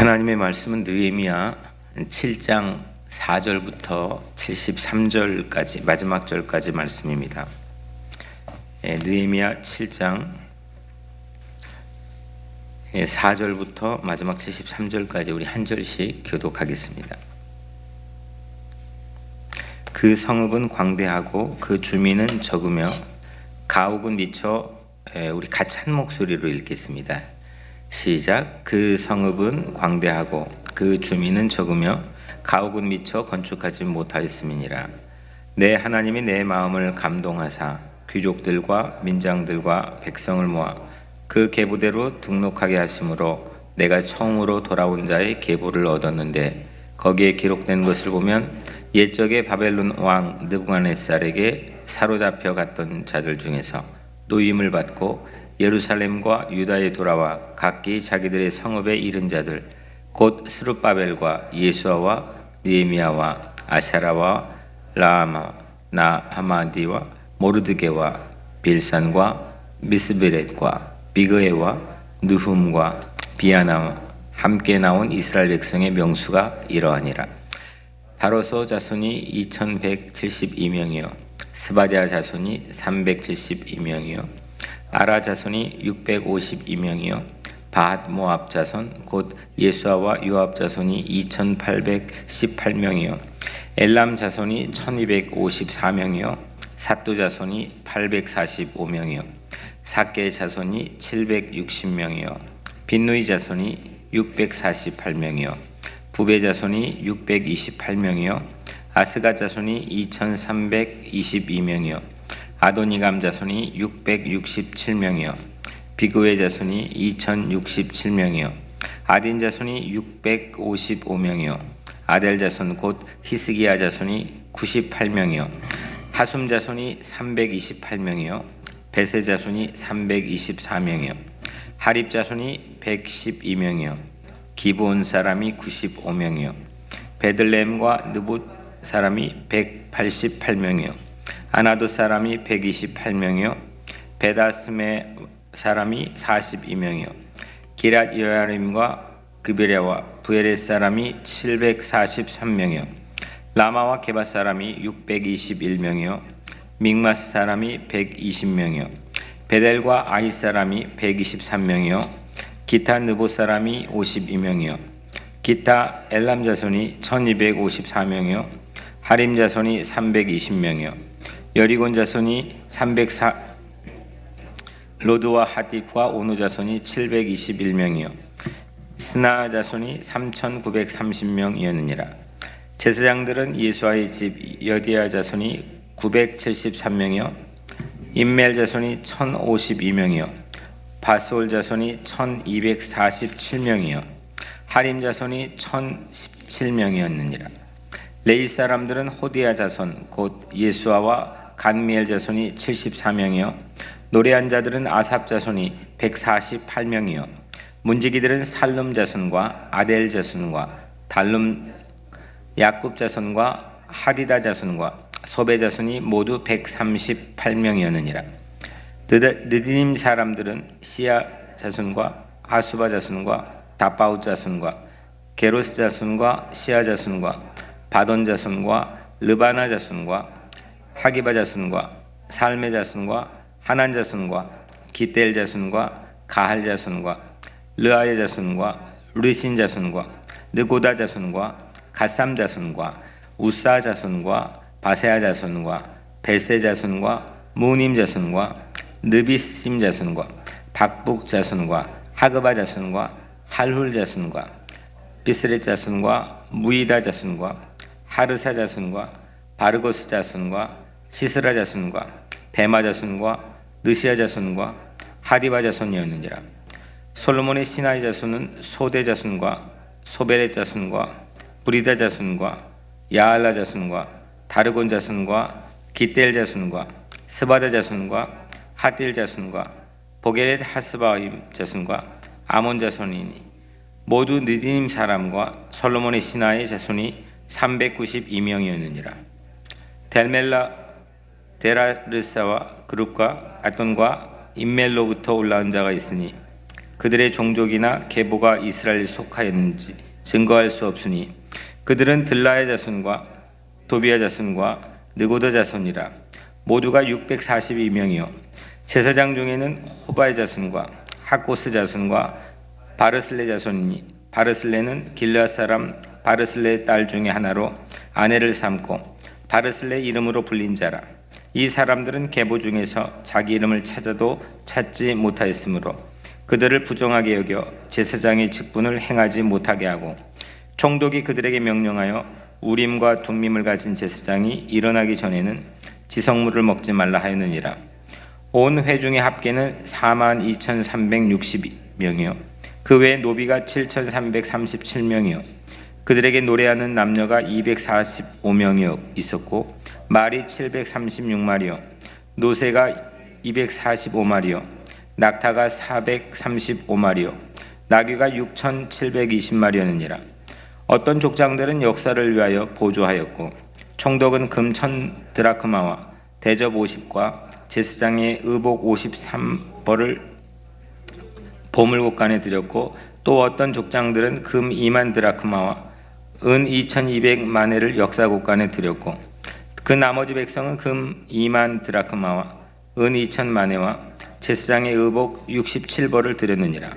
하나님의 말씀은 느헤미야 7장 4절부터 73절까지 마지막 절까지 말씀입니다. 느헤미야 7장 4절부터 마지막 73절까지 우리 한 절씩 교독하겠습니다. 그 성읍은 광대하고 그 주민은 적으며 가옥은 미쳐 우리 같이 한 목소리로 읽겠습니다. 시작. 그 성읍은 광대하고 그 주민은 적으며 가옥은 미쳐 건축하지 못하였음이니라. 내 하나님이 내 마음을 감동하사 귀족들과 민장들과 백성을 모아 그 계보대로 등록하게 하심으로 내가 처음으로 돌아온 자의 계보를 얻었는데 거기에 기록된 것을 보면 옛적에 바벨론 왕 느부갓네살에게 사로잡혀 갔던 자들 중에서 노임을 받고 예루살렘과 유다에 돌아와 각기 자기들의 성읍에 이른 자들 곧 스룹바벨과 예수아와 느헤미야와 아샤라와 라하마 나하마디와 모르드게와 빌산과 미스베렛과 비그에와 느훔과 비아나와 함께 나온 이스라엘 백성의 명수가 이러하니라. 바로소 자손이 2172명이요 스바랴 자손이 372명이요 아라 자손이 652명이요 바핫 모압 자손 곧 예수아와 요압 자손이 2818명이요 엘람 자손이 1254명이요 삿두 자손이 845명이요 삭게 자손이 760명이요 빈누이 자손이 648명이요 부베 자손이 628명이요 아스가 자손이 2322명이요 아도니감 자손이 667명이요 비그웨 자손이 2067명이요 아딘 자손이 655명이요 아델 자손 곧 히스기야 자손이 98명이요 하숨 자손이 328명이요 베세 자손이 324명이요 하립 자손이 112명이요 기브온 사람이 95명이요 베들레헴과 느봇 사람이 188명이요 아나도 사람이 128명이요 베다스메 사람이 42명이요 기랏 여아림과 그베랴와 부에렛 사람이 743명이요 라마와 게바 사람이 621명이요 믹마스 사람이 120명이요 베델과 아이 사람이 123명이요 기타 느보 사람이 52명이요 기타 엘람 자손이 1254명이요 하림 자손이 320명이요 여리곤 자손이 304 로드와 하딧과 오노 자손이 721명이요 스나 자손이 3930명이었느니라. 제사장들은 예수아의 집 여디야 자손이 973명이요 임멜 자손이 1052명이요 바솔 자손이 1247명이요 하림 자손이 1017명이었느니라. 레위 사람들은 호디야 자손 곧 예수아와 간미엘 자손이 74명이요 노래한 자들은 아삽 자손이 148명이요 문지기들은 살룸 자손과 아델 자손과 달룸 야굽 자손과 하디다 자손과 소베 자손이 모두 138명이었느니라. 느디님 사람들은 시야 자손과 하수바 자손과 다바우 자손과 게로스 자손과 시야 자손과 바돈 자손과 르바나 자손과 하기바 자손과 살메 자손과 하난 자손과 기델 자손과 가할 자손과 르아의 자손과 르신 자손과 느고다 자손과 갓삼 자손과 우사 자손과 바세아 자손과 베세 자손과 무님 자손과 느비심 자손과 박북 자손과 하그바 자손과 할훌 자손과 비스렛 자손과 무이다 자손과 하르사 자손과 바르고스 자손과 시스라 자손과 데마 자손과 느시아 자손과 하디바 자손이었느니라. 솔로몬의 시나이 자손은 소대 자손과 소베렛 자손과 부리다 자손과 야알라 자손과 다르곤 자손과 기델 자손과 스바다 자손과 하딜 자손과 보게렛 하스바임 자손과 아몬 자손이니 모두 느디님 사람과 솔로몬의 시나의 자손이 392명이었느니라. 델멜라 데라르사와 그룹과 아돈과 임멜로부터 올라온 자가 있으니 그들의 종족이나 계보가 이스라엘에 속하였는지 증거할 수 없으니 그들은 들라의 자손과 도비아 자손과 느고더 자손이라. 모두가 642명이요 제사장 중에는 호바의 자손과 학고스 자손과 바르슬레 자손이니 바르슬레는 길르앗 사람 바르슬레의 딸 중에 하나로 아내를 삼고 바르슬레 이름으로 불린 자라. 이 사람들은 계보 중에서 자기 이름을 찾아도 찾지 못하였으므로 그들을 부정하게 여겨 제사장의 직분을 행하지 못하게 하고, 총독이 그들에게 명령하여 우림과 둠밈을 가진 제사장이 일어나기 전에는 지성물을 먹지 말라 하였느니라. 온 회중의 합계는 42,360명이요 그 외에 노비가 7,337명이요 그들에게 노래하는 남녀가 245명이요 있었고, 말이 736마리요 노새가 245마리요 낙타가 435마리요 나귀가 6,720마리였느니라. 어떤 족장들은 역사를 위하여 보조하였고, 총독은 금 1,000드라크마와 대접 50과 제사장의 의복 53벌을 보물곡간에 드렸고, 또 어떤 족장들은 금 2만 드라크마와 은 2,200마네를 역사곡간에 드렸고, 그 나머지 백성은 금 2만 드라크마와 은 2,000마네와 제사장의 의복 67벌을 드렸느니라.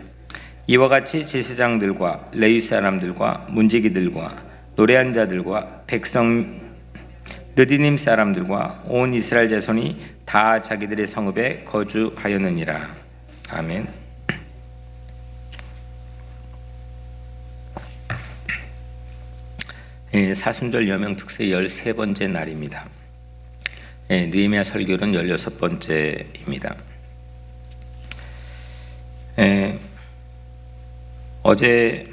이와 같이 제사장들과 레위 사람들과 문지기들과 노래한 자들과 백성 느디님 사람들과 온 이스라엘 자손이 다 자기들의 성읍에 거주하였느니라. 아멘. 사순절 여명 특세 13번째 날입니다. 느헤미야 설교는 16번째입니다. 어제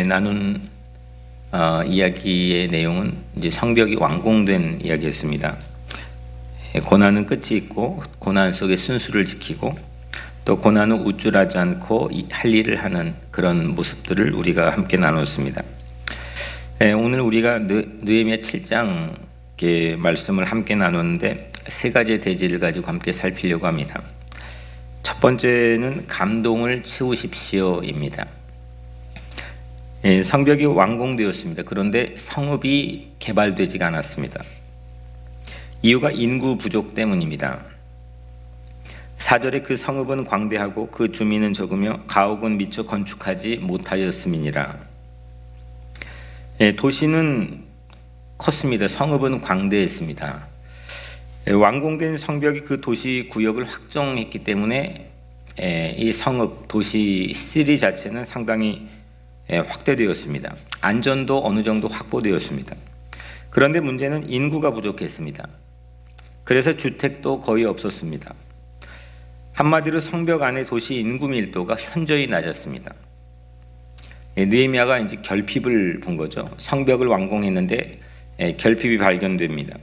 나눈 이야기의 내용은 이제 성벽이 완공된 이야기였습니다. 고난은 끝이 있고 고난 속에 순수를 지키고 또 고난은 우쭐하지 않고 할 일을 하는 그런 모습들을 우리가 함께 나눴습니다. 오늘 우리가 느헤미야 7장 말씀을 함께 나눴는데 세 가지의 대지를 가지고 함께 살피려고 합니다. 첫 번째는 감동을 채우십시오입니다. 성벽이 완공되었습니다. 그런데 성읍이 개발되지가 않았습니다. 이유가 인구 부족 때문입니다. 4절에 그 성읍은 광대하고 그 주민은 적으며 가옥은 미처 건축하지 못하였음이니라. 도시는 컸습니다. 성읍은 광대했습니다. 완공된 성벽이 그 도시 구역을 확정했기 때문에 이 성읍 도시 시리 자체는 상당히 확대되었습니다. 안전도 어느 정도 확보되었습니다. 그런데 문제는 인구가 부족했습니다. 그래서 주택도 거의 없었습니다. 한마디로 성벽 안의 도시 인구 밀도가 현저히 낮았습니다. 느헤미야가 이제 결핍을 본 거죠. 성벽을 완공했는데 결핍이 발견됩니다.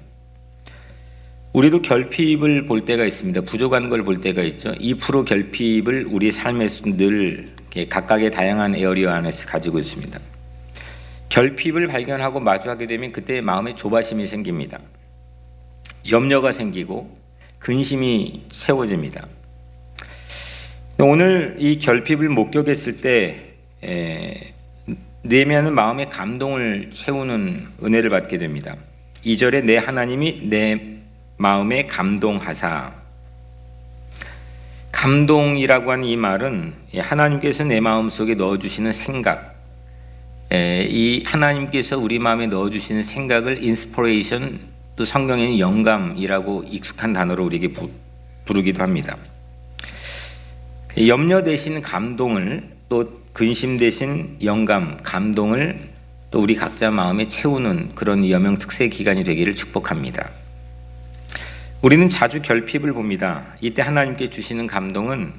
우리도 결핍을 볼 때가 있습니다. 부족한 걸 볼 때가 있죠. 2% 결핍을 우리 삶에서 늘 각각의 다양한 에어리어 안에서 가지고 있습니다. 결핍을 발견하고 마주하게 되면 그때 마음에 조바심이 생깁니다. 염려가 생기고 근심이 채워집니다. 오늘 이 결핍을 목격했을 때 느헤미야는 마음에 감동을 채우는 은혜를 받게 됩니다. 2절에 내 하나님이 내 마음에 감동하사. 감동이라고 하는 이 말은 하나님께서 내 마음속에 넣어주시는 생각, 이 하나님께서 우리 마음에 넣어주시는 생각을 인스피레이션, 또 성경에는 영감이라고 익숙한 단어로 우리에게 부르기도 합니다. 염려 대신 감동을, 또 근심 대신 영감, 감동을 또 우리 각자 마음에 채우는 그런 여명 특세 기간이 되기를 축복합니다. 우리는 자주 결핍을 봅니다. 이때 하나님께 주시는 감동은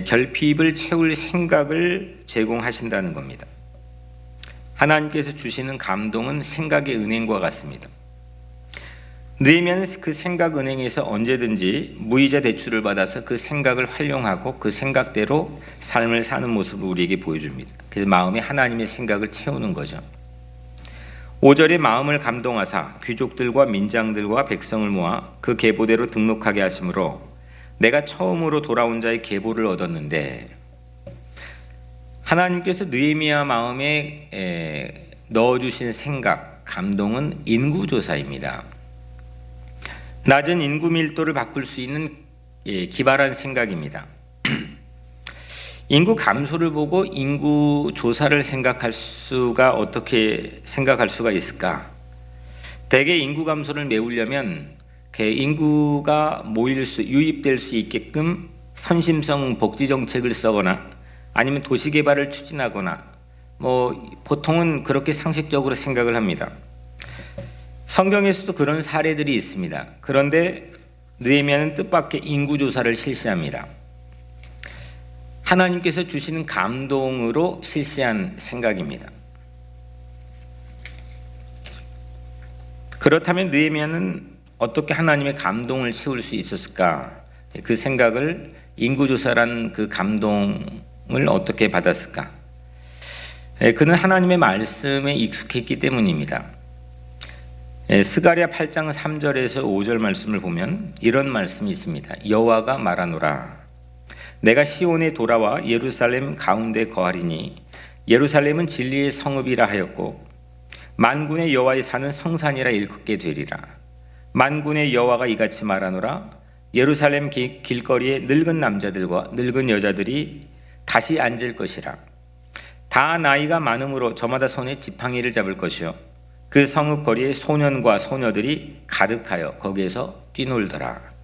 결핍을 채울 생각을 제공하신다는 겁니다. 하나님께서 주시는 감동은 생각의 은행과 같습니다. 느헤미야는 그 생각 은행에서 언제든지 무이자 대출을 받아서 그 생각을 활용하고 그 생각대로 삶을 사는 모습을 우리에게 보여줍니다. 그래서 마음에 하나님의 생각을 채우는 거죠. 5절에 마음을 감동하사 귀족들과 민장들과 백성을 모아 그 계보대로 등록하게 하심으로 내가 처음으로 돌아온 자의 계보를 얻었는데, 하나님께서 느헤미야 마음에 넣어주신 생각, 감동은 인구조사입니다. 낮은 인구 밀도를 바꿀 수 있는 기발한 생각입니다. 인구 감소를 보고 인구 조사를 어떻게 생각할 수가 있을까? 대개 인구 감소를 메우려면 인구가 유입될 수 있게끔 선심성 복지 정책을 쓰거나 아니면 도시 개발을 추진하거나 보통은 그렇게 상식적으로 생각을 합니다. 성경에서도 그런 사례들이 있습니다. 그런데 느헤미야는 뜻밖의 인구 조사를 실시합니다. 하나님께서 주시는 감동으로 실시한 생각입니다. 그렇다면 느헤미야는 어떻게 하나님의 감동을 채울 수 있었을까? 그 생각을 인구조사란 그 감동을 어떻게 받았을까? 그는 하나님의 말씀에 익숙했기 때문입니다. 스가랴 8장 3절에서 5절 말씀을 보면 이런 말씀이 있습니다. 여호와가 말하노라. 내가 시온에 돌아와 예루살렘 가운데 거하리니 예루살렘은 진리의 성읍이라 하였고 만군의 여호와의 산은 성산이라 일컫게 되리라. 만군의 여호와가 이같이 말하노라. 예루살렘 길거리에 늙은 남자들과 늙은 여자들이 다시 앉을 것이라. 다 나이가 많음으로 저마다 손에 지팡이를 잡을 것이요 그 성읍 거리에 소년과 소녀들이 가득하여 거기에서 뛰놀더라.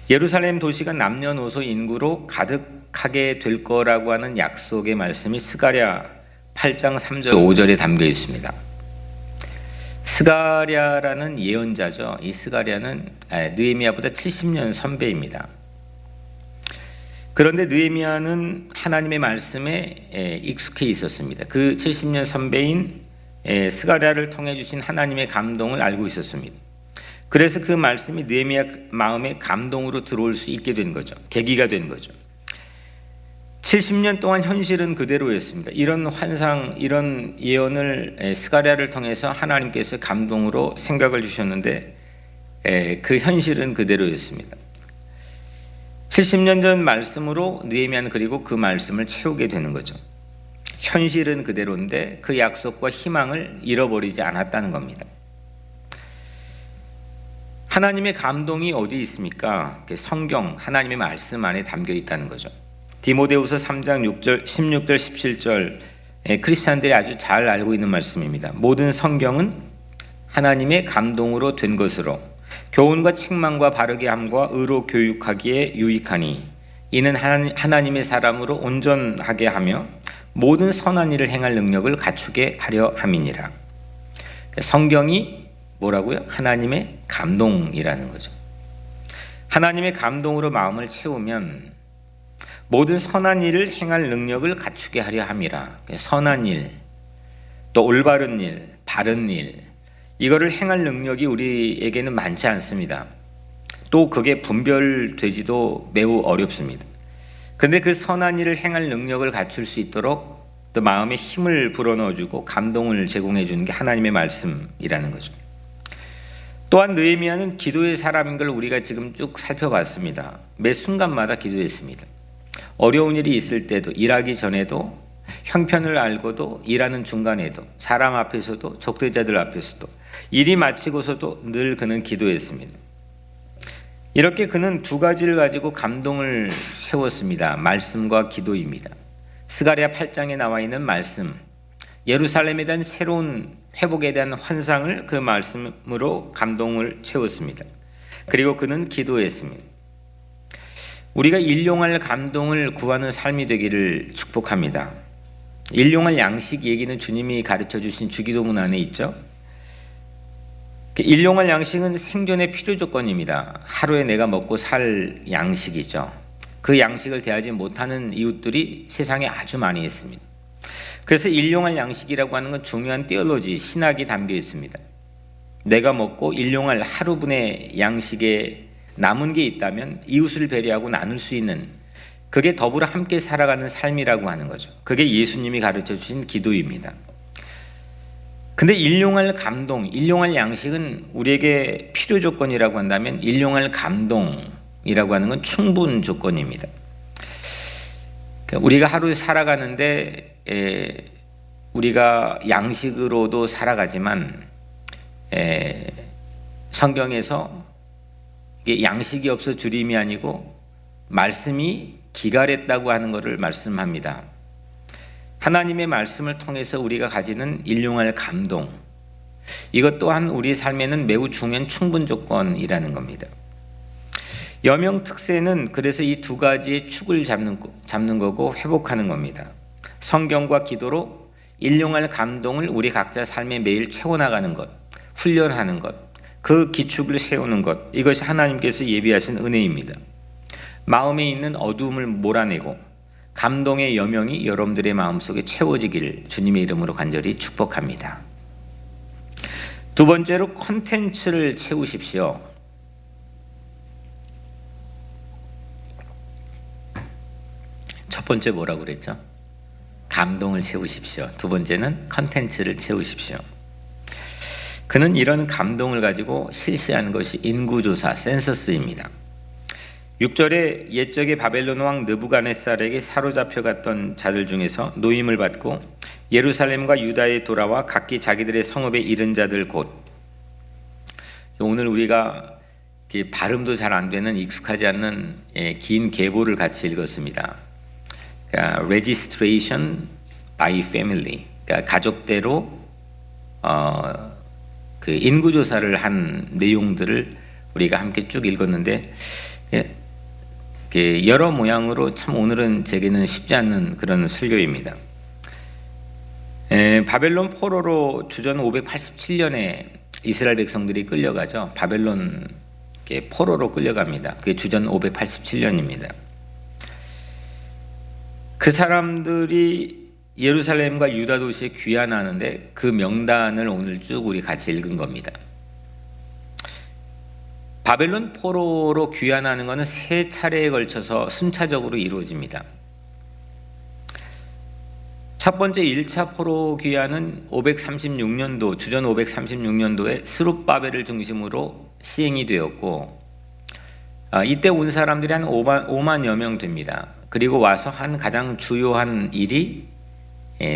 예루살렘 도시가 남녀노소 인구로 가득하게 될 거라고 하는 약속의 말씀이 스가랴 8장 3절 5절에 담겨 있습니다. 스가랴라는 예언자죠. 이 스가랴는 느헤미야보다 70년 선배입니다. 그런데 느헤미야는 하나님의 말씀에 익숙해 있었습니다. 그 70년 선배인 스가랴를 통해 주신 하나님의 감동을 알고 있었습니다. 그래서 그 말씀이 느헤미야 마음에 감동으로 들어올 수 있게 된 거죠. 계기가 된 거죠. 70년 동안 현실은 그대로였습니다. 이런 환상, 이런 예언을 스가랴를 통해서 하나님께서 감동으로 생각을 주셨는데 그 현실은 그대로였습니다. 70년 전 말씀으로 느헤미야는 그리고 그 말씀을 채우게 되는 거죠. 현실은 그대로인데 그 약속과 희망을 잃어버리지 않았다는 겁니다. 하나님의 감동이 어디 있습니까? 성경, 하나님의 말씀 안에 담겨 있다는 거죠. 디모데후서 3장 6절, 16절, 17절 크리스찬들이 아주 잘 알고 있는 말씀입니다. 모든 성경은 하나님의 감동으로 된 것으로 교훈과 책망과 바르게 함과 의로 교육하기에 유익하니 이는 하나님의 사람으로 온전하게 하며 모든 선한 일을 행할 능력을 갖추게 하려 함이니라. 성경이 뭐라고요? 하나님의 감동이라는 거죠. 하나님의 감동으로 마음을 채우면 모든 선한 일을 행할 능력을 갖추게 하려 함이라. 선한 일, 또 올바른 일, 바른 일, 이거를 행할 능력이 우리에게는 많지 않습니다. 또 그게 분별되지도 매우 어렵습니다. 그런데 그 선한 일을 행할 능력을 갖출 수 있도록 또 마음에 힘을 불어넣어주고 감동을 제공해 주는 게 하나님의 말씀이라는 거죠. 또한 느헤미야는 기도의 사람인 걸 우리가 지금 쭉 살펴봤습니다. 매 순간마다 기도했습니다. 어려운 일이 있을 때도, 일하기 전에도, 형편을 알고도, 일하는 중간에도, 사람 앞에서도, 적대자들 앞에서도, 일이 마치고서도 늘 그는 기도했습니다. 이렇게 그는 두 가지를 가지고 감동을 채웠습니다. 말씀과 기도입니다. 스가랴 8장에 나와 있는 말씀, 예루살렘에 대한 새로운 회복에 대한 환상을 그 말씀으로 감동을 채웠습니다. 그리고 그는 기도했습니다. 우리가 일용할 감동을 구하는 삶이 되기를 축복합니다. 일용할 양식 얘기는 주님이 가르쳐 주신 주기도문 안에 있죠. 일용할 양식은 생존의 필요 조건입니다. 하루에 내가 먹고 살 양식이죠. 그 양식을 대하지 못하는 이웃들이 세상에 아주 많이 있습니다. 그래서 일용할 양식이라고 하는 건 중요한 티올로지, 신학이 담겨 있습니다. 내가 먹고 일용할 하루분의 양식에 남은 게 있다면 이웃을 배려하고 나눌 수 있는, 그게 더불어 함께 살아가는 삶이라고 하는 거죠. 그게 예수님이 가르쳐 주신 기도입니다. 근데 일용할 감동, 일용할 양식은 우리에게 필요 조건이라고 한다면 일용할 감동이라고 하는 건 충분 조건입니다. 우리가 하루 살아가는데 우리가 양식으로도 살아가지만 성경에서 이게 양식이 없어 주림이 아니고 말씀이 기갈했다고 하는 것을 말씀합니다. 하나님의 말씀을 통해서 우리가 가지는 일용할 감동, 이것 또한 우리 삶에는 매우 중요한 충분 조건이라는 겁니다. 여명 특세는 그래서 이 두 가지의 축을 잡는 거고 회복하는 겁니다. 성경과 기도로 일용할 감동을 우리 각자 삶에 매일 채워나가는 것, 훈련하는 것, 그 기축을 세우는 것, 이것이 하나님께서 예비하신 은혜입니다. 마음에 있는 어두움을 몰아내고 감동의 여명이 여러분들의 마음속에 채워지기를 주님의 이름으로 간절히 축복합니다. 두 번째로 콘텐츠를 채우십시오. 첫 번째 뭐라고 그랬죠? 감동을 채우십시오. 두 번째는 콘텐츠를 채우십시오. 그는 이런 감동을 가지고 실시하는 것이 인구조사, 센서스입니다. 6절에 옛적의 바벨론 왕 느부갓네살에게 사로잡혀 갔던 자들 중에서 노임을 받고 예루살렘과 유다에 돌아와 각기 자기들의 성읍에 이른 자들 곧, 오늘 우리가 발음도 잘 안 되는 익숙하지 않는 긴 계보를 같이 읽었습니다. 그러니까 registration by family, 그러니까 가족대로 그 인구조사를 한 내용들을 우리가 함께 쭉 읽었는데, 여러 모양으로 참 오늘은 제게는 쉽지 않는 그런 설교입니다. 바벨론 포로로 주전 587년에 이스라엘 백성들이 끌려가죠. 바벨론 포로로 끌려갑니다. 그게 주전 587년입니다. 그 사람들이 예루살렘과 유다 도시에 귀환하는데 그 명단을 오늘 쭉 우리 같이 읽은 겁니다. 바벨론 포로로 귀환하는 것은 세 차례에 걸쳐서 순차적으로 이루어집니다. 첫 번째 1차 포로 귀환은 536년도, 주전 536년도에 스룹바벨을 중심으로 시행이 되었고, 이때 온 사람들이 한 5만여 명 됩니다. 그리고 와서 한 가장 주요한 일이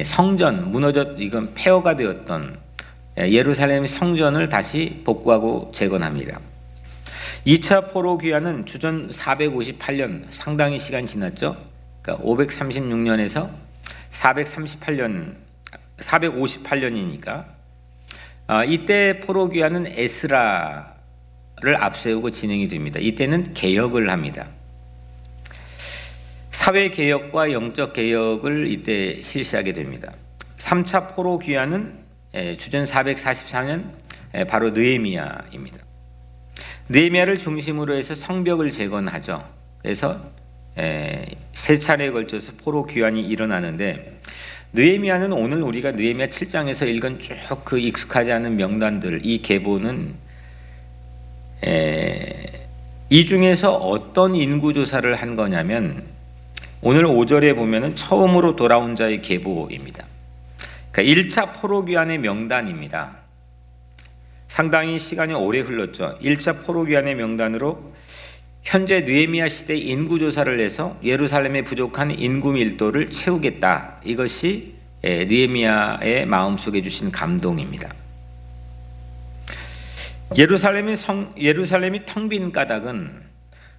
성전, 이건 폐허가 되었던 예루살렘 성전을 다시 복구하고 재건합니다. 2차 포로 귀환은 주전 458년, 상당히 시간이 지났죠. 그러니까 536년에서 458년이니까 이때 포로 귀환은 에스라를 앞세우고 진행이 됩니다. 이때는 개혁을 합니다. 사회개혁과 영적개혁을 이때 실시하게 됩니다. 3차 포로 귀환은 주전 444년 바로 느헤미야입니다. 느헤미야를 중심으로 해서 성벽을 재건하죠. 그래서 세 차례에 걸쳐서 포로 귀환이 일어나는데, 느헤미야는 오늘 우리가 느헤미야 7장에서 읽은 쭉 그 익숙하지 않은 명단들, 이 계보는 이 중에서 어떤 인구조사를 한 거냐면 오늘 5절에 보면은 처음으로 돌아온 자의 계보입니다. 그러니까 1차 포로 귀환의 명단입니다. 상당히 시간이 오래 흘렀죠. 1차 포로 귀환의 명단으로 현재 느헤미야 시대 인구조사를 해서 예루살렘에 부족한 인구 밀도를 채우겠다. 이것이 느헤미야의 마음속에 주신 감동입니다. 예루살렘이 텅 빈 까닭은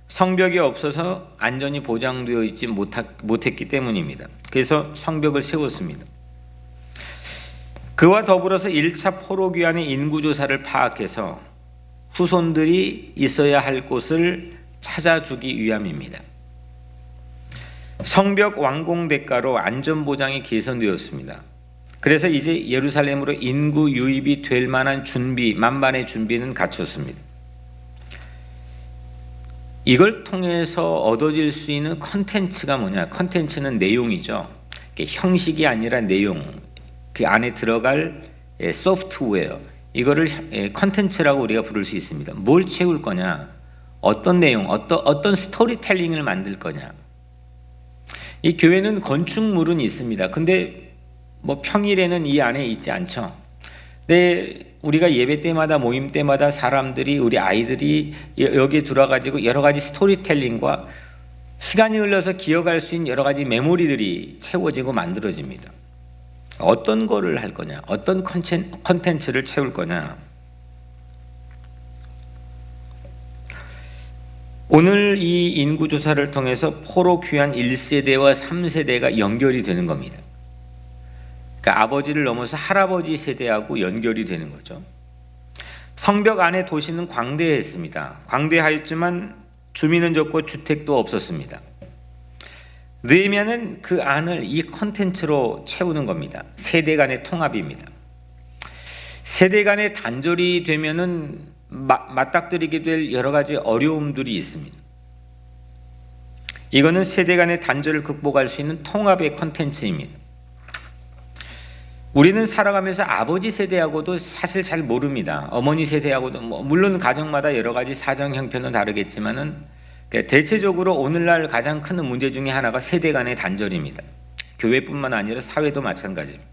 성벽이 없어서 안전이 보장되어 있지 못했기 때문입니다. 그래서 성벽을 세웠습니다. 그와 더불어서 1차 포로 귀환의 인구조사를 파악해서 후손들이 있어야 할 곳을 찾아주기 위함입니다. 성벽 완공 대가로 안전보장이 개선되었습니다. 그래서 이제 예루살렘으로 인구 유입이 될 만한 만반의 준비는 갖췄습니다. 이걸 통해서 얻어질 수 있는 컨텐츠가 뭐냐? 컨텐츠는 내용이죠. 형식이 아니라 내용, 그 안에 들어갈 소프트웨어, 이거를 컨텐츠라고 우리가 부를 수 있습니다. 뭘 채울 거냐? 어떤 내용, 어떤 스토리텔링을 만들 거냐? 이 교회는 건축물은 있습니다. 근데 뭐 평일에는 이 안에 있지 않죠. 근데 우리가 예배 때마다, 모임 때마다 사람들이, 우리 아이들이 여기에 들어가지고 여러 가지 스토리텔링과 시간이 흘러서 기억할 수 있는 여러 가지 메모리들이 채워지고 만들어집니다. 어떤 거를 할 거냐, 어떤 컨텐츠를 채울 거냐. 오늘 이 인구조사를 통해서 포로 귀환 1세대와 3세대가 연결이 되는 겁니다. 그러니까 아버지를 넘어서 할아버지 세대하고 연결이 되는 거죠. 성벽 안에 도시는 광대했습니다. 광대하였지만 주민은 적고 주택도 없었습니다. 느헤미야는 그 안을 이 컨텐츠로 채우는 겁니다. 세대 간의 통합입니다. 세대 간의 단절이 되면은 맞닥뜨리게 될 여러 가지 어려움들이 있습니다. 이거는 세대 간의 단절을 극복할 수 있는 통합의 컨텐츠입니다. 우리는 살아가면서 아버지 세대하고도 사실 잘 모릅니다. 어머니 세대하고도 물론 가정마다 여러 가지 사정 형편은 다르겠지만은 대체적으로 오늘날 가장 큰 문제 중에 하나가 세대 간의 단절입니다. 교회뿐만 아니라 사회도 마찬가지입니다.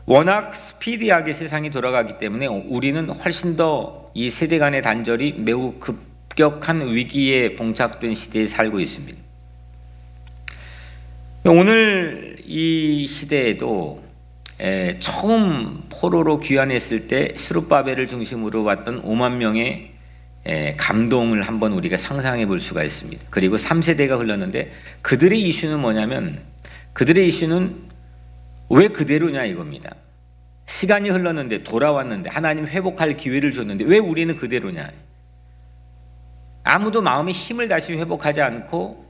워낙 스피디하게 세상이 돌아가기 때문에 우리는 훨씬 더 이 세대 간의 단절이 매우 급격한 위기에 봉착된 시대에 살고 있습니다. 오늘 이 시대에도 처음 포로로 귀환했을 때 스룹바벨을 중심으로 왔던 5만 명의 감동을 한번 우리가 상상해 볼 수가 있습니다. 그리고 3세대가 흘렀는데 그들의 이슈는 뭐냐면, 그들의 이슈는 왜 그대로냐 이겁니다. 시간이 흘렀는데, 돌아왔는데, 하나님 회복할 기회를 줬는데 왜 우리는 그대로냐. 아무도 마음의 힘을 다시 회복하지 않고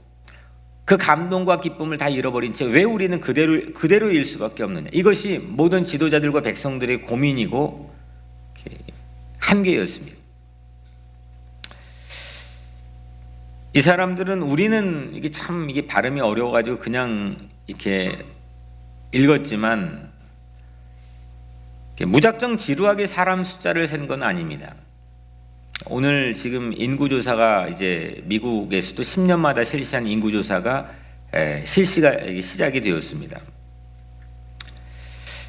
그 감동과 기쁨을 다 잃어버린 채 왜 우리는 그대로일 수밖에 없느냐. 이것이 모든 지도자들과 백성들의 고민이고 한계였습니다. 이 사람들은, 우리는 이게 발음이 어려워가지고 그냥 이렇게 읽었지만 무작정 지루하게 사람 숫자를 센 건 아닙니다. 오늘 지금 인구조사가 이제 미국에서도 10년마다 실시한 인구조사가 시작이 되었습니다.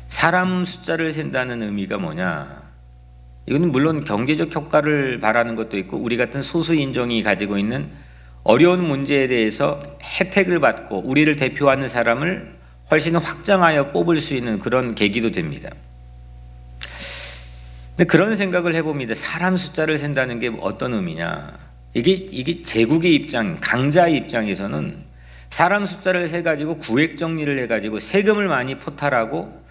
사람 숫자를 센다는 의미가 뭐냐? 이건 물론 경제적 효과를 바라는 것도 있고, 우리 같은 소수 인종이 가지고 있는 어려운 문제에 대해서 혜택을 받고 우리를 대표하는 사람을 훨씬 확장하여 뽑을 수 있는 그런 계기도 됩니다. 근데 그런 생각을 해봅니다. 사람 숫자를 센다는 게 어떤 의미냐? 이게 제국의 입장, 강자의 입장에서는 사람 숫자를 세 가지고 구획 정리를 해 가지고 세금을 많이 포탈하고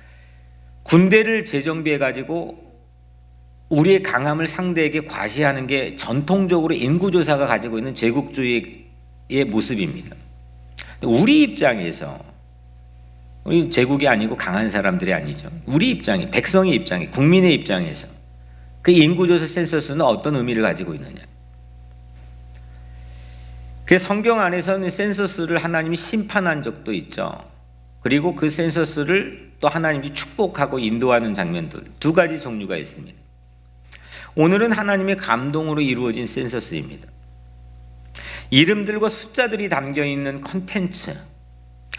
군대를 재정비해 가지고 우리의 강함을 상대에게 과시하는 게 전통적으로 인구조사가 가지고 있는 제국주의의 모습입니다. 우리 입장에서, 우리 제국이 아니고 강한 사람들이 아니죠. 우리 입장에, 백성의 입장에, 국민의 입장에서 그 인구조사 센서스는 어떤 의미를 가지고 있느냐. 그 성경 안에서는 센서스를 하나님이 심판한 적도 있죠. 그리고 그 센서스를 또 하나님이 축복하고 인도하는 장면들, 두 가지 종류가 있습니다. 오늘은 하나님의 감동으로 이루어진 센서스입니다. 이름들과 숫자들이 담겨있는 컨텐츠,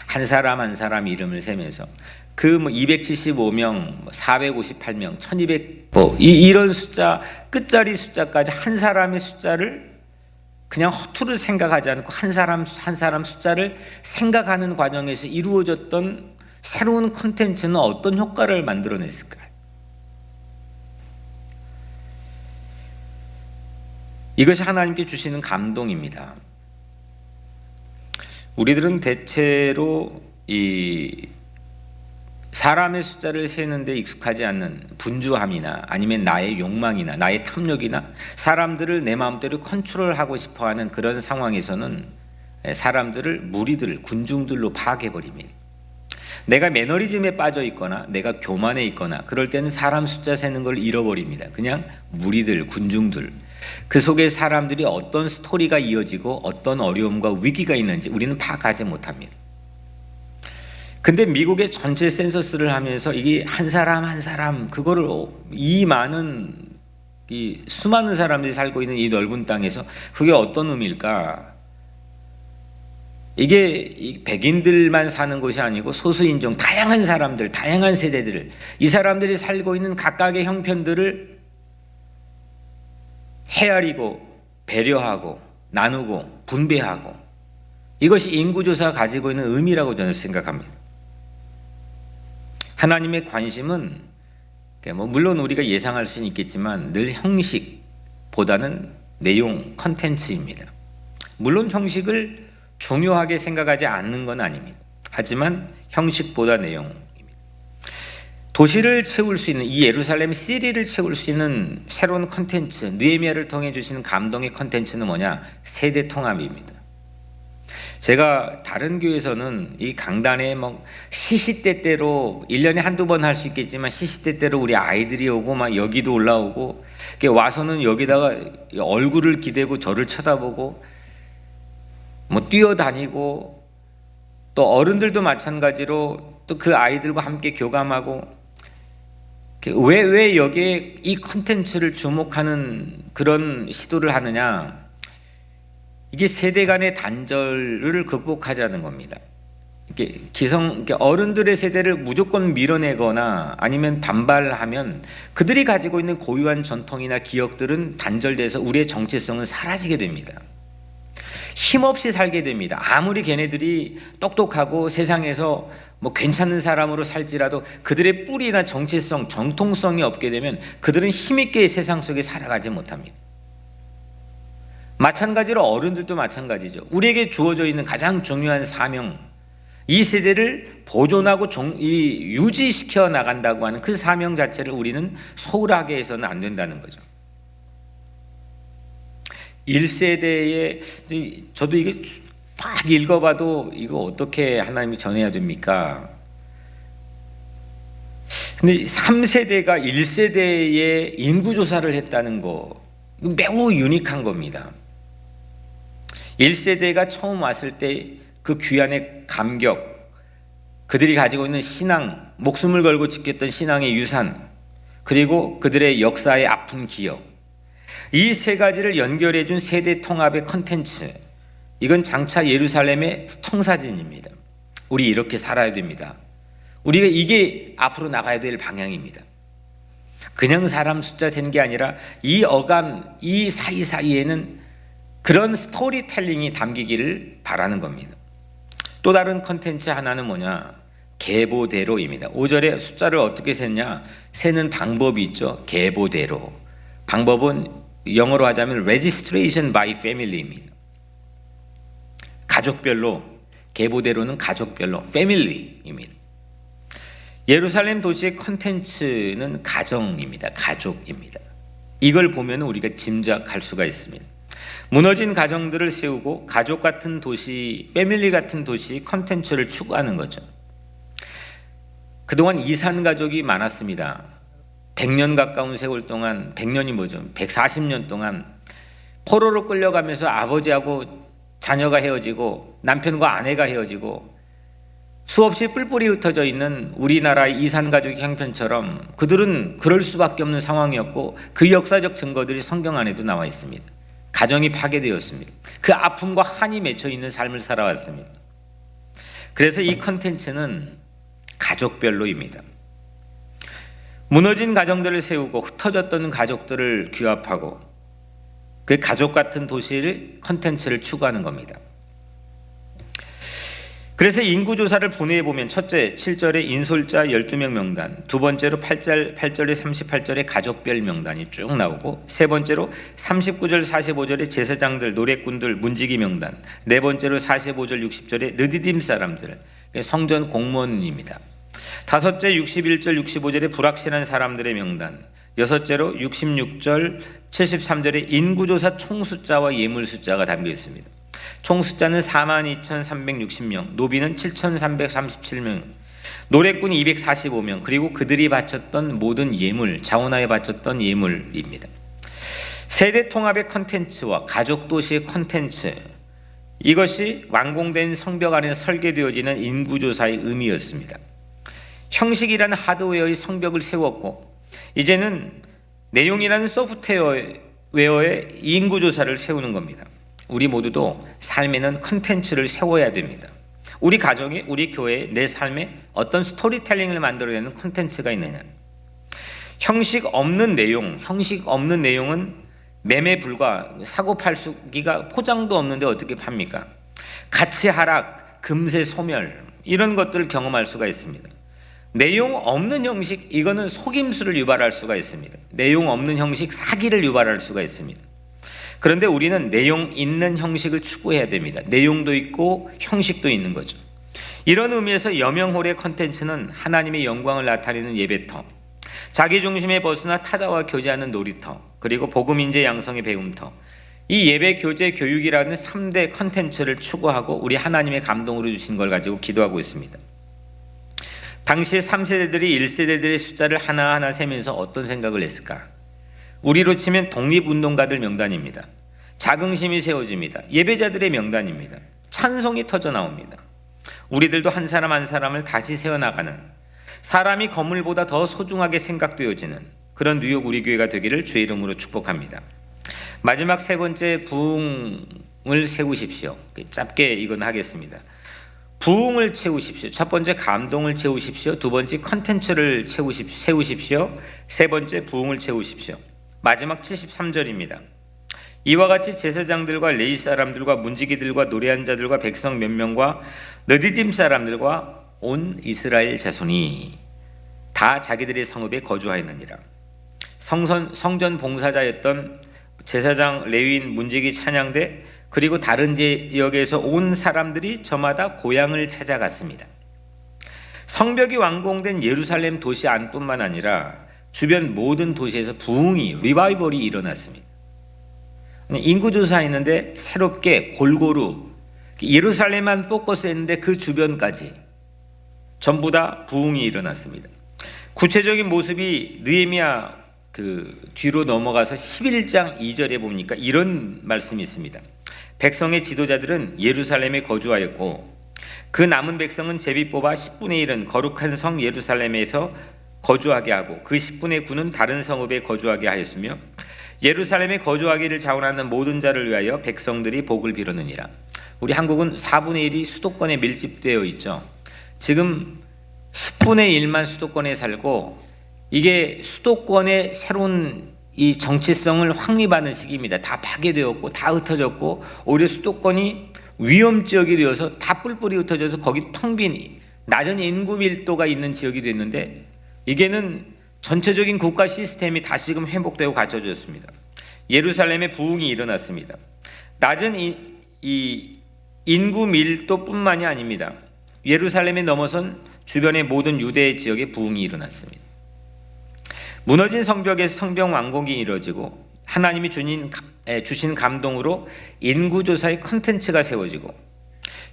한 사람 한 사람 이름을 세면서 그 275명, 458명, 1200 이런 숫자, 끝자리 숫자까지 한 사람의 숫자를 그냥 허투루 생각하지 않고 한 사람 한 사람 숫자를 생각하는 과정에서 이루어졌던 새로운 컨텐츠는 어떤 효과를 만들어냈을까요? 이것이 하나님께 주시는 감동입니다. 우리들은 대체로 이 사람의 숫자를 세는데 익숙하지 않는 분주함이나 아니면 나의 욕망이나 나의 탐욕이나 사람들을 내 마음대로 컨트롤하고 싶어하는 그런 상황에서는 사람들을 무리들, 군중들로 파악해버립니다. 내가 매너리즘에 빠져 있거나 내가 교만에 있거나 그럴 때는 사람 숫자 세는 걸 잃어버립니다. 그냥 무리들, 군중들, 그 속에 사람들이 어떤 스토리가 이어지고 어떤 어려움과 위기가 있는지 우리는 파악하지 못합니다. 근데 미국의 전체 센서스를 하면서 이게 한 사람 한 사람, 그거를 이 많은 이 수많은 사람들이 살고 있는 이 넓은 땅에서 그게 어떤 의미일까? 이게 백인들만 사는 곳이 아니고 소수인종, 다양한 사람들, 다양한 세대들, 이 사람들이 살고 있는 각각의 형편들을 헤아리고 배려하고 나누고 분배하고 이것이 인구조사가 가지고 있는 의미라고 저는 생각합니다. 하나님의 관심은 물론 우리가 예상할 수는 있겠지만 늘 형식보다는 내용, 컨텐츠입니다. 물론 형식을 중요하게 생각하지 않는 건 아닙니다. 하지만 형식보다 내용입니다. 도시를 채울 수 있는, 이 예루살렘 시리를 채울 수 있는 새로운 컨텐츠, 느헤미야를 통해 주시는 감동의 컨텐츠는 뭐냐? 세대 통합입니다. 제가 다른 교회에서는 이 강단에 시시때때로 1년에 한두 번 할 수 있겠지만 시시때때로 우리 아이들이 오고 막 여기도 올라오고 와서는 여기다가 얼굴을 기대고 저를 쳐다보고 뛰어다니고 또 어른들도 마찬가지로 또 그 아이들과 함께 교감하고 왜 여기에 이 컨텐츠를 주목하는 그런 시도를 하느냐? 이게 세대 간의 단절을 극복하자는 겁니다. 어른들의 세대를 무조건 밀어내거나 아니면 반발하면 그들이 가지고 있는 고유한 전통이나 기억들은 단절돼서 우리의 정체성은 사라지게 됩니다. 힘없이 살게 됩니다. 아무리 걔네들이 똑똑하고 세상에서 괜찮은 사람으로 살지라도 그들의 뿌리나 정체성, 정통성이 없게 되면 그들은 힘있게 세상 속에 살아가지 못합니다. 마찬가지로 어른들도 마찬가지죠. 우리에게 주어져 있는 가장 중요한 사명, 이 세대를 보존하고 유지시켜 나간다고 하는 그 사명 자체를 우리는 소홀하게 해서는 안 된다는 거죠. 1세대에 저도 이게 막 읽어봐도 이거 어떻게 하나님이 전해야 됩니까? 근데 3세대가 1세대에 인구조사를 했다는 거 매우 유니크한 겁니다. 1세대가 처음 왔을 때 그 귀환의 감격, 그들이 가지고 있는 신앙, 목숨을 걸고 지켰던 신앙의 유산, 그리고 그들의 역사의 아픈 기억, 이 세 가지를 연결해 준 세대 통합의 컨텐츠, 이건 장차 예루살렘의 청사진입니다. 우리 이렇게 살아야 됩니다. 우리가 이게 앞으로 나가야 될 방향입니다. 그냥 사람 숫자 된 게 아니라 이 어감, 이 사이사이에는 그런 스토리텔링이 담기기를 바라는 겁니다. 또 다른 컨텐츠 하나는 뭐냐? 계보대로입니다. 5절에 숫자를 어떻게 셌냐? 세는 방법이 있죠. 계보대로. 방법은 영어로 하자면 registration by family입니다. 가족별로, 계보대로는 가족별로, family입니다. 예루살렘 도시의 컨텐츠는 가정입니다. 가족입니다. 이걸 보면 우리가 짐작할 수가 있습니다. 무너진 가정들을 세우고 가족 같은 도시, 패밀리 같은 도시 컨텐츠를 추구하는 거죠. 그동안 이산 가족이 많았습니다. 100년 가까운 세월 동안, 100년이 뭐죠? 140년 동안 포로로 끌려가면서 아버지하고 자녀가 헤어지고 남편과 아내가 헤어지고 수없이 뿔뿔이 흩어져 있는 우리나라의 이산 가족의 형편처럼 그들은 그럴 수밖에 없는 상황이었고 그 역사적 증거들이 성경 안에도 나와 있습니다. 가정이 파괴되었습니다. 그 아픔과 한이 맺혀 있는 삶을 살아왔습니다. 그래서 이 컨텐츠는 가족별로입니다. 무너진 가정들을 세우고 흩어졌던 가족들을 규합하고 그 가족 같은 도시를 컨텐츠를 추구하는 겁니다. 그래서 인구조사를 본회에 보면 첫째 7절에 인솔자 12명 명단, 두 번째로 8절에 38절에 가족별 명단이 쭉 나오고 세 번째로 39절 45절에 제사장들, 노랫꾼들, 문지기 명단, 네 번째로 45절 60절에 느디딤 사람들, 성전 공무원입니다. 다섯째 61절 65절에 불확실한 사람들의 명단, 여섯째로 66절 73절에 인구조사 총숫자와 예물 숫자가 담겨 있습니다. 총 숫자는 42,360명, 노비는 7,337명, 노랫꾼이 245명, 그리고 그들이 바쳤던 모든 예물, 자원하에 바쳤던 예물입니다. 세대 통합의 컨텐츠와 가족도시의 컨텐츠, 이것이 완공된 성벽 안에 설계되어지는 인구조사의 의미였습니다. 형식이라는 하드웨어의 성벽을 세웠고 이제는 내용이라는 소프트웨어의 인구조사를 세우는 겁니다. 우리 모두도 삶에는 컨텐츠를 세워야 됩니다. 우리 가정에, 우리 교회에, 내 삶에 어떤 스토리텔링을 만들어내는 컨텐츠가 있느냐. 형식 없는 내용은 매매 불가, 사고 팔수기가 포장도 없는데 어떻게 팝니까? 가치 하락, 금세 소멸, 이런 것들을 경험할 수가 있습니다. 내용 없는 형식, 이거는 속임수를 유발할 수가 있습니다. 내용 없는 형식, 사기를 유발할 수가 있습니다. 그런데 우리는 내용 있는 형식을 추구해야 됩니다. 내용도 있고 형식도 있는 거죠. 이런 의미에서 여명홀의 컨텐츠는 하나님의 영광을 나타내는 예배터, 자기 중심에 벗어나 타자와 교제하는 놀이터, 그리고 복음인재 양성의 배움터, 이 예배, 교제, 교육이라는 3대 컨텐츠를 추구하고 우리 하나님의 감동으로 주신 걸 가지고 기도하고 있습니다. 당시에 3세대들이 1세대들의 숫자를 하나하나 세면서 어떤 생각을 했을까? 우리로 치면 독립운동가들 명단입니다. 자긍심이 세워집니다. 예배자들의 명단입니다. 찬송이 터져 나옵니다. 우리들도 한 사람 한 사람을 다시 세워나가는, 사람이 건물보다 더 소중하게 생각되어지는 그런 뉴욕 우리 교회가 되기를 주의 이름으로 축복합니다. 마지막 세 번째, 부흥을 세우십시오. 짧게 이건 하겠습니다. 부흥을 채우십시오. 첫 번째, 감동을 채우십시오. 두 번째, 컨텐츠를 세우십시오. 세 번째, 부흥을 채우십시오. 마지막 73절입니다. 이와 같이 제사장들과 레위 사람들과 문지기들과 노래한 자들과 백성 몇 명과 느디딤 사람들과 온 이스라엘 자손이 다 자기들의 성읍에 거주하였느니라. 성전 봉사자였던 제사장, 레위인, 문지기, 찬양대, 그리고 다른 지역에서 온 사람들이 저마다 고향을 찾아갔습니다. 성벽이 완공된 예루살렘 도시 안뿐만 아니라 주변 모든 도시에서 부흥이, 리바이벌이 일어났습니다. 인구조사했는데 새롭게 골고루 예루살렘만 포커스했는데 그 주변까지 전부 다 부흥이 일어났습니다. 구체적인 모습이 느헤미야 뒤로 넘어가서 11장 2절에 보니까 이런 말씀이 있습니다. 백성의 지도자들은 예루살렘에 거주하였고 그 남은 백성은 제비 뽑아 10분의 1은 거룩한 성 예루살렘에서 거주하게 하고 그 10분의 9는 다른 성읍에 거주하게 하였으며 예루살렘에 거주하기를 자원하는 모든 자를 위하여 백성들이 복을 빌었느니라. 우리 한국은 4분의 1이 수도권에 밀집되어 있죠. 지금 10분의 1만 수도권에 살고 이게 수도권의 새로운 이 정체성을 확립하는 시기입니다. 다 파괴되었고 다 흩어졌고 오히려 수도권이 위험지역이 되어서 다 뿔뿔이 흩어져서 거기 텅 빈 낮은 인구 밀도가 있는 지역이 됐는데 이게는 전체적인 국가 시스템이 다시금 회복되고 갖춰졌습니다. 예루살렘에 부흥이 일어났습니다. 낮은 이 인구 밀도뿐만이 아닙니다. 예루살렘에 넘어선 주변의 모든 유대 지역에 부흥이 일어났습니다. 무너진 성벽에서 성벽 완공이 이루어지고 하나님이 주신 감동으로 인구조사의 컨텐츠가 세워지고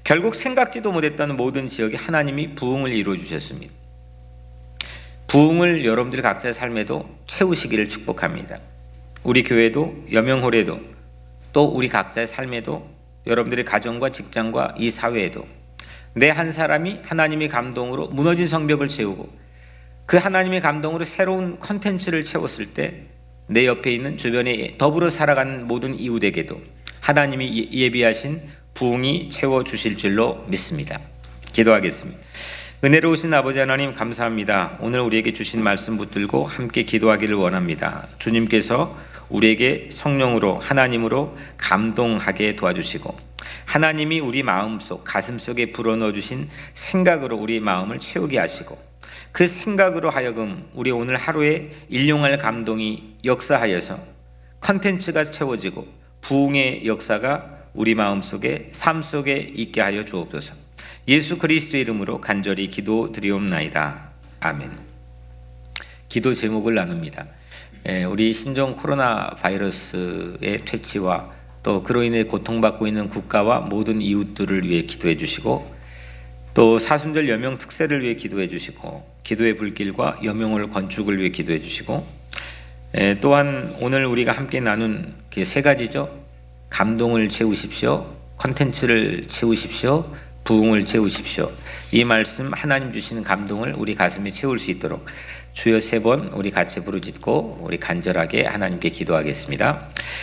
결국 생각지도 못했던 모든 지역에 하나님이 부흥을 이루어 주셨습니다. 부흥을 여러분들 각자의 삶에도 채우시기를 축복합니다. 우리 교회도 여명홀에도 또 우리 각자의 삶에도 여러분들의 가정과 직장과 이 사회에도 내 한 사람이 하나님의 감동으로 무너진 성벽을 채우고 그 하나님의 감동으로 새로운 컨텐츠를 채웠을 때 내 옆에 있는 주변에 더불어 살아가는 모든 이웃에게도 하나님이 예비하신 부흥이 채워주실 줄로 믿습니다. 기도하겠습니다. 은혜로우신 아버지 하나님 감사합니다. 오늘 우리에게 주신 말씀 붙들고 함께 기도하기를 원합니다. 주님께서 우리에게 성령으로 하나님으로 감동하게 도와주시고 하나님이 우리 마음속 가슴속에 불어넣어 주신 생각으로 우리 마음을 채우게 하시고 그 생각으로 하여금 우리 오늘 하루에 일용할 감동이 역사하여서 컨텐츠가 채워지고 부흥의 역사가 우리 마음속에 삶 속에 있게 하여 주옵소서. 예수 그리스도의 이름으로 간절히 기도드리옵나이다. 아멘. 기도 제목을 나눕니다. 우리 신종 코로나 바이러스의 퇴치와 또 그로 인해 고통받고 있는 국가와 모든 이웃들을 위해 기도해 주시고 또 사순절 여명 특세를 위해 기도해 주시고 기도의 불길과 여명을 건축을 위해 기도해 주시고 또한 오늘 우리가 함께 나눈 그 세 가지죠. 감동을 채우십시오. 컨텐츠를 채우십시오. 부흥을 채우십시오. 이 말씀 하나님 주시는 감동을 우리 가슴에 채울 수 있도록 주여 3번 우리 같이 부르짖고 우리 간절하게 하나님께 기도하겠습니다.